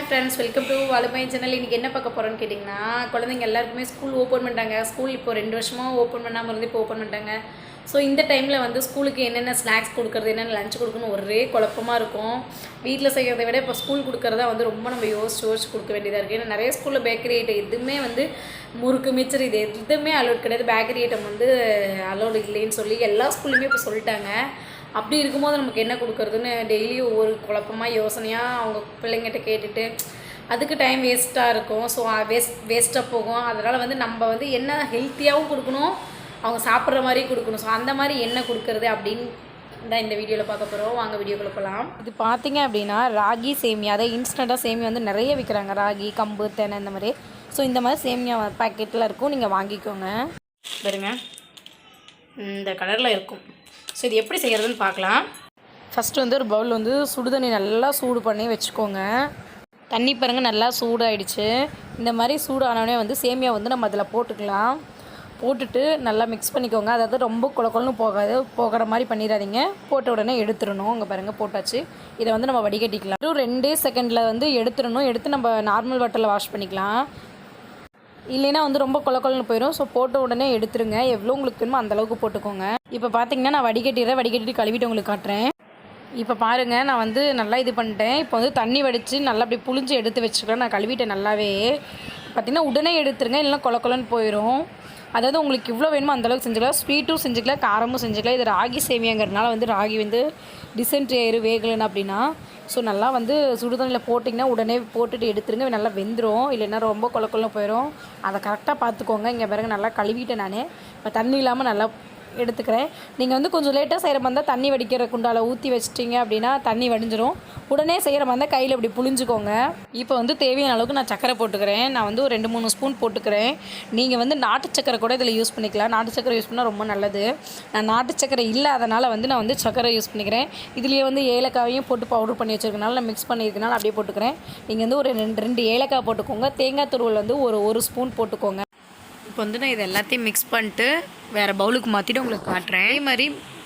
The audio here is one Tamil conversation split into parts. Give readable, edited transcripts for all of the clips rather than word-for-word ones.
ஹாய் ஃப்ரெண்ட்ஸ், வெல்கம் டு வாலு பையன் சேனல். இன்றைக்கி என்ன பார்க்க போகிறோன்னு கேட்டிங்கன்னா, குழந்தைங்க எல்லாருக்குமே ஸ்கூல் ஓப்பன் பண்ணிட்டாங்க. ஸ்கூல் இப்போ 2 வருஷமாக ஓப்பன் பண்ணாமல் இருந்து இப்போ ஓப்பன் பண்ணிட்டாங்க. ஸோ இந்த டைமில் வந்து ஸ்கூலுக்கு என்னென்ன ஸ்நாக்ஸ் கொடுக்குறது, என்னென்ன லஞ்ச் கொடுக்கணும் ஒரே குழப்பமாக இருக்கும். வீட்டில் செய்கிறத விட இப்போ ஸ்கூல் கொடுக்குறதா வந்து ரொம்ப நம்ம யோசிச்சு கொடுக்க வேண்டியதாக இருக்குது. ஏன்னா நிறைய ஸ்கூலில் பேக்கரி ஐட்டம் எதுவுமே வந்து முறுக்கு மிச்சர் இது எதுவுமே அலோட் கிடையாது. பேக்கரி ஐட்டம் வந்து அலோடு இல்லைன்னு சொல்லி எல்லா ஸ்கூல்லையுமே இப்போ சொல்லிட்டாங்க. அப்படி இருக்கும்போது நமக்கு என்ன கொடுக்குறதுன்னு டெய்லி ஒவ்வொரு குழப்பமாக யோசனையாக அவங்க பிள்ளைங்கிட்ட கேட்டுட்டு அதுக்கு டைம் வேஸ்ட்டாக இருக்கும். ஸோ வேஸ்ட்டாக போகும். அதனால் வந்து நம்ம வந்து என்ன ஹெல்த்தியாகவும் கொடுக்கணும், அவங்க சாப்பிட்ற மாதிரி கொடுக்கணும். ஸோ அந்த மாதிரி என்ன கொடுக்குறது அப்படின்னு தான் இந்த வீடியோவில் பார்க்க போகிறோம். வாங்க வீடியோக்குள்ள போகலாம். இது பார்த்தீங்க அப்படின்னா ராகி சேமியா, அதை இன்ஸ்டண்ட்டாக சேமியா வந்து நிறைய விற்கிறாங்க. ராகி, கம்பு, தெனை இந்த மாதிரி. ஸோ இந்த மாதிரி சேமியா பேக்கெட்டில் இருக்கும், நீங்கள் வாங்கிக்கோங்க. பாருங்க, இந்த கலரில் இருக்கும். ஸோ இது எப்படி செய்கிறதுன்னு பார்க்கலாம். ஃபஸ்ட்டு வந்து ஒரு பவுல் வந்து சுடுதண்ணி நல்லா சூடு பண்ணி வச்சுக்கோங்க. தண்ணி பாருங்கள் நல்லா சூடாகிடுச்சு. இந்த மாதிரி சூடானோடனே வந்து சேமியா வந்து நம்ம அதில் போட்டுக்கலாம். போட்டுட்டு நல்லா மிக்ஸ் பண்ணிக்கோங்க. அதாவது ரொம்ப குழன்னு போகிற மாதிரி பண்ணிடாதீங்க. போட்ட உடனே எடுத்துடணும். இங்கே பாருங்கள் போட்டாச்சு. இதை வந்து நம்ம வடிகட்டிக்கலாம். ஒரு 2 செகண்டில் வந்து எடுத்துடணும். எடுத்து நம்ம நார்மல் வாட்டரில் வாஷ் பண்ணிக்கலாம். இல்லைன்னா வந்து ரொம்ப குழன்னு போயிடும். ஸோ போட்ட உடனே எடுத்துருங்க. எவ்வளோ உங்களுக்கு வேணுமோ அந்தளவுக்கு போட்டுக்கோங்க. இப்போ பார்த்தீங்கன்னா நான் வடிகட்டிட்டு கழுவிட்டு உங்களுக்கு காட்டுறேன். இப்போ பாருங்கள், நான் வந்து நல்லா இது பண்ணிட்டேன். இப்போ வந்து தண்ணி வடித்து நல்லா அப்படி புளிஞ்சு எடுத்து வச்சுக்கலாம். நான் கழுவிட்டேன் நல்லாவே. பார்த்திங்கன்னா உடனே எடுத்துருங்க, இல்லைன்னா குழன்னு போயிடும். அதாவது உங்களுக்கு இவ்வளோ வேணுமோ அந்தளவுக்கு செஞ்சுக்கலாம். ஸ்வீட்டும் செஞ்சுக்கலாம், காரமும் செஞ்சுக்கலாம். இது ராகி சேமியாங்கிறதுனால வந்து ராகி வந்து டிசென்ட்ரி ஆயிரு வேகலைன்னு அப்படின்னா. ஸோ நல்லா வந்து சுடுதண்ணியில் போட்டிங்கன்னா உடனே போட்டுட்டு எடுத்துருங்க. நல்லா வெந்துடும். இல்லைன்னா ரொம்ப குழன்னு போயிடும். அதை கரெக்டாக பார்த்துக்கோங்க. இங்கே பாருங்க நல்லா கழுவிட்டேன் நான். இப்போ தண்ணி இல்லாமல் நல்லா எடுத்துக்கிறேன். நீங்கள் வந்து கொஞ்சம் லேட்டாக செய்கிற மாதிரி இருந்தால் தண்ணி வடிக்கிற குண்டால் ஊற்றி வச்சிட்டிங்க அப்படின்னா தண்ணி வடிஞ்சிரும். உடனே செய்கிற மாதிரி இருந்தால் கையில் இப்படி புளிஞ்சுக்கோங்க. இப்போ வந்து தேவையான அளவுக்கு நான் சக்கரை போட்டுக்கிறேன். நான் வந்து ஒரு 2-3 ஸ்பூன் போட்டுக்கிறேன். நீங்கள் வந்து நாட்டு சக்கரை கூட இதில் யூஸ் பண்ணிக்கலாம். நாட்டு சக்கரை யூஸ் பண்ணால் ரொம்ப நல்லது. நான் நாட்டு சக்கரை இல்லாதனால வந்து நான் வந்து சக்கரை யூஸ் பண்ணிக்கிறேன். இதுலேயே வந்து ஏலக்காவையும் போட்டு பவுடர் பண்ணி வச்சுருக்கனால நான் மிக்ஸ் பண்ணியிருக்கனால அப்படியே போட்டுக்கிறேன். நீங்கள் வந்து ஒரு 2 ஏலக்காய் போட்டுக்கோங்க. தேங்காய் துருவல் வந்து ஒரு ஸ்பூன் போட்டுக்கோங்க. இப்போ வந்து நான் இது எல்லாத்தையும் மிக்ஸ் பண்ணிட்டு வேறு பவுலுக்கு மாற்றிட்டு உங்களுக்கு காட்டுறேன். அதே மாதிரி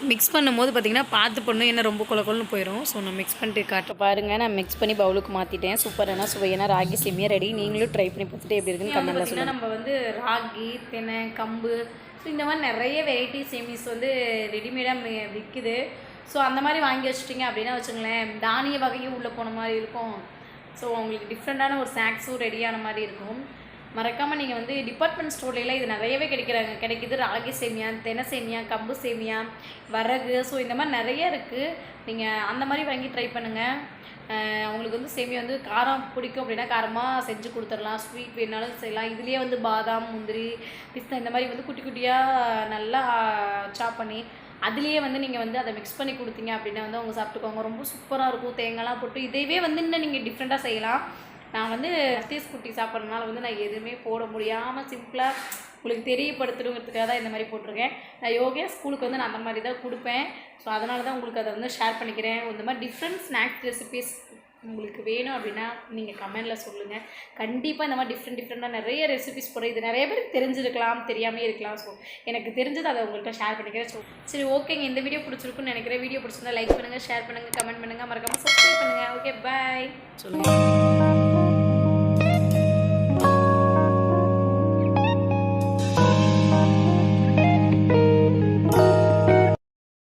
மிக்ஸ் பண்ணும்போது பார்த்திங்கன்னா பார்த்து பண்ணணும், ஏன்னா ரொம்ப குழன்னு போயிடும். ஸோ நான் மிக்ஸ் பண்ணிட்டு காட்டுறேன். பாருங்கள், நான் மிக்ஸ் பண்ணி பவுலுக்கு மாற்றிட்டேன். சூப்பரான சுவையான ராகி சேமியா ரெடி. நீங்களும் ட்ரை பண்ணி பார்த்துட்டு எப்படி இருக்குன்னு கமெண்ட்டில் சொல்லுங்கள். நம்ம வந்து ராகி, தெனை, கம்பு, ஸோ இந்த மாதிரி நிறைய வெரைட்டி சேமிஸ் வந்து ரெடிமேடாக விற்குது. ஸோ அந்த மாதிரி வாங்கி வச்சுட்டிங்க அப்படின்னா வச்சுங்களேன், தானிய வகையும் உள்ளே போன மாதிரி இருக்கும். ஸோ உங்களுக்கு டிஃப்ரெண்ட்டான ஒரு ஸ்நாக்ஸும் ரெடியான மாதிரி இருக்கும். மறக்காமல் நீங்கள் வந்து டிபார்ட்மெண்ட் ஸ்டோர்லாம் இது நிறையவே கிடைக்குது. ராகி சேமியா, தெனை சேமியா, கம்பு சேமியா, வரகு, ஸோ இந்த மாதிரி நிறைய இருக்குது. நீங்கள் அந்த மாதிரி வாங்கி ட்ரை பண்ணுங்கள். அவங்களுக்கு வந்து சேமியா வந்து காரம் பிடிக்கும் அப்படின்னா காரமாக செஞ்சு கொடுத்துடலாம். ஸ்வீட் வேணாலும் செய்யலாம். இதுலேயே வந்து பாதாம், முந்திரி, பிஸ்தா இந்த மாதிரி வந்து குட்டி குட்டியாக நல்லா சாப் பண்ணி அதுலேயே வந்து நீங்கள் வந்து அதை மிக்ஸ் பண்ணி கொடுத்தீங்க அப்படின்னா வந்து அவங்க சாப்பிட்டுக்கோங்க. ரொம்ப சூப்பராக இருக்கும். தேங்காய்லாம் போட்டு இதையவே வந்து இன்னும் நீங்கள் டிஃப்ரெண்ட்டாக செய்யலாம். நான் வந்து டீஸ் குட்டி சாப்பிட்றதுனால வந்து நான் எதுவுமே போட முடியாமல் சிம்பிளாக உங்களுக்கு தெரியப்படுத்தணுங்கிறதுக்காக தான் இந்த மாதிரி போட்டிருக்கேன். நான் யோகா ஸ்கூலுக்கு வந்து நான் அந்த மாதிரி தான் கொடுப்பேன். ஸோ அதனால தான் உங்களுக்கு அதை வந்து ஷேர் பண்ணிக்கிறேன். இந்த மாதிரி டிஃப்ரெண்ட் ஸ்நாக்ஸ் ரெசிபீஸ் உங்களுக்கு வேணும் அப்படின்னா நீங்கள் கமெண்டில் சொல்லுங்கள். கண்டிப்பாக இந்த மாதிரி டிஃப்ரெண்ட்டாக நிறைய ரெசிபிஸ் போட இது நிறைய பேருக்கு தெரிஞ்சிருக்கலாம், தெரியாமே இருக்கலாம். ஸோ எனக்கு தெரிஞ்சது அதை உங்கள்கிட்ட ஷேர் பண்ணிக்கிறேன். ஸோ சரி, ஓகேங்க. இந்த வீடியோ பிடிச்சிருக்குன்னு நினைக்கிறேன். வீடியோ பிடிச்சிருந்தா லைக் பண்ணுங்கள், ஷேர் பண்ணுங்கள், கமெண்ட் பண்ணுங்கள், மறக்காமல் சப்ஸ்கிரைப் பண்ணுங்கள். ஓகே, பாய் சொல்லுங்கள்.